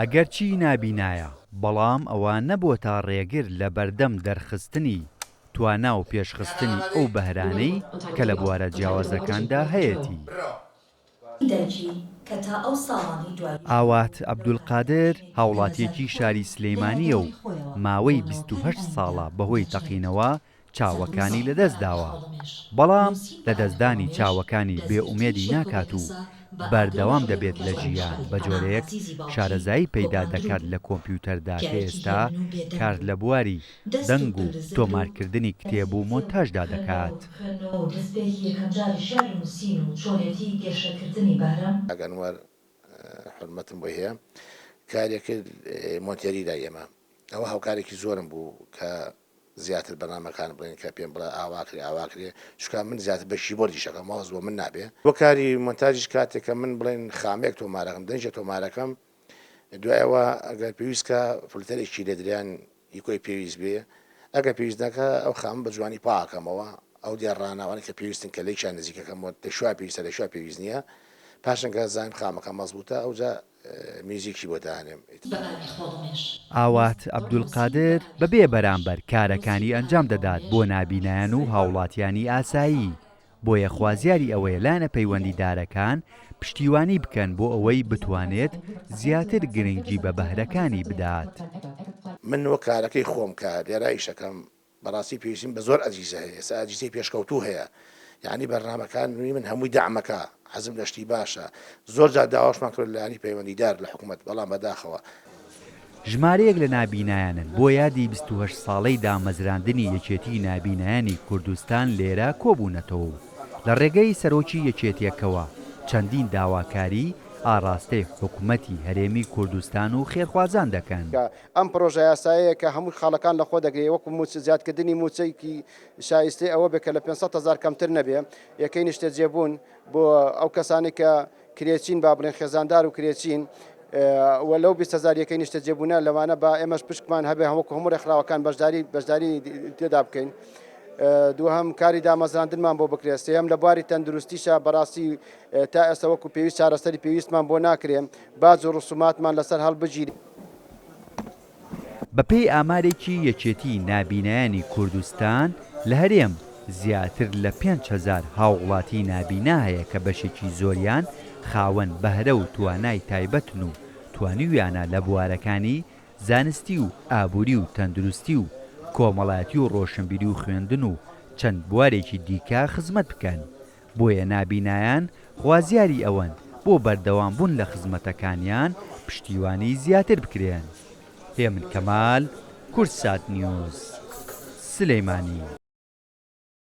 ئەگەرچی نابینایە بەڵام ئەوە نەبووە تا ڕێگر لە بەردەم دەرخستنی توانا و پێشخستنی ئەو بەهرانەی کە لە بوارە جیاوازەکاندا هەیەتی. ئاوات عەبدولقادر هاوڵاتیەکی شاری سلێمانیە و ماوەی 28 ساڵە بەهۆی تەقینەوە چاوەکانی لەدەستداوە، بەڵام لە دەستدانی چاوەکانی بێئومێدی ناکات و بەردەوام دەبێت لە ژیان بە جۆرەیەک شارەزایی پەیدا دەکات لە کۆمپیوتەردا کە ئێستا کار لە بواری دەنگ و تۆمارکردنی کتێب و مۆنتاژدا دەکات. ئەگەنوەر حرمەتم بۆ هەیە کارێکرد مۆنتێریدا ئێمە ئەوە هاوکارێکی زۆرم بوو کە زیاتر بەنامەکان بڵێن کە پێم بڵێ ئاواکرێ چکە من زیاتر بەشی بۆ دیشەکە ماوەز بۆ من نابێ بۆ کاری مۆنتاژیش کاتێکە من بڵێن خامێک تۆمارەکەم دەنجە تۆمارەکەم دوایەوە ئەگەر پێویستکە فلتەرێکی لێدریان یکۆی پێویست بێ ئەگەر پێویستەکە ئەو خام بە جوانی پاکەمەوە ئەو دیێڕاناوانی کە پێویستن کە لەیشان نزیکەکەمەوە دەشوا پێویستە لەشوا پێویست نییە پاشنگە زانیم خامەکە مەزبوطە ئەوجا میوزیکی بۆ دانێم. ئاوات عەبدولقادر بەبێ بەرامبەر کارەکانی ئەنجام دەدات بۆ نابینایان و هاوڵاتیانی ئاسایی، بۆیە خوازیاری ئەوەیە لانە پەیوەندیدارەکان پشتیوانی بکەن بۆ ئەوەی بتوانێت زیاتر گرنگی بە بەهرەکانی بدات. من وە کارەکەی خۆم کە لێرایشەکەم بەڕاستی پێویستیم بە زۆر ئەجیزە هەیە ئێستا ئەجیزەی پێشکەوتوو هەیە یعنی بەرنامەکان نوێی من هەمووی دامەکە حەزم لە شتی باشە زۆر جار داواشمان کرد لە ینی پەیوەندیدار لە حکوومەت بەڵام بەداخەوە ژمارەیەک لە نابینایانن بۆ یادی 28 ساڵەی دامەزراندنی یەکێتی نابینایانی کوردستان لێرە کۆبوونەتەوە و لە ڕێگەی سەرۆکی یەکێتیەکەوە چەندین داواکاری ئاڕاستەی حکوومەتی هەرێمی کوردستان و خێرخوازان دەکەن. ئەم پرۆژە یاساییە کە هەموو خاڵەکان لەخۆ دەگرێت وەکو زیادکردنی موچەیەکی شایستی ئەوە بێت کە لە 500,000 کەمتر نەبێ یەکەی نیشتە جێبوون بۆ ئەو کەسانی کە کرێچین با بڵێن خێزاندار و کرێچین وە لەو 20,000 یەکەی نیشتە جێبوونە لەوانە بە ئێمەش پشکمان هەبێ هەموو هەموو ڕێکخراوەکان بەشداری تێدا بکەین. دووهەم کاری دامەزراندنمان بۆ بکرێت سێەم لە بواری تەندروستیشە بەڕاستی تا ئێستا وەکو پێویست چارەسەری پێویستمان بۆ ناکرێن باج و ڕسوماتمان لەسەر هەڵبژیری. بەپێی ئامارێکی یەکێتی نابینایانی کوردستان لە هەرێم زیاتر لە 5,000 هاوڵاتی نابینا هەیە کە بەشێکی زۆریان خاوەن بەهرە و توانای تایبەتن و توانیویانە لە بوارەکانی زانستی و ئابووری و تەندروستی و کۆمەڵایەتی و ڕۆشنبیری و خوێندن و چەند بوارێکی دیکە خزمەت بکەن، بۆیە نابینایان خوازیاری ئەوەن بۆ بەردەوام بوون لە خزمەتەکانیان پشتیوانی زیاتر بکرێن. هێمن کەمال، کورتسات نیوز، سلەیمانی.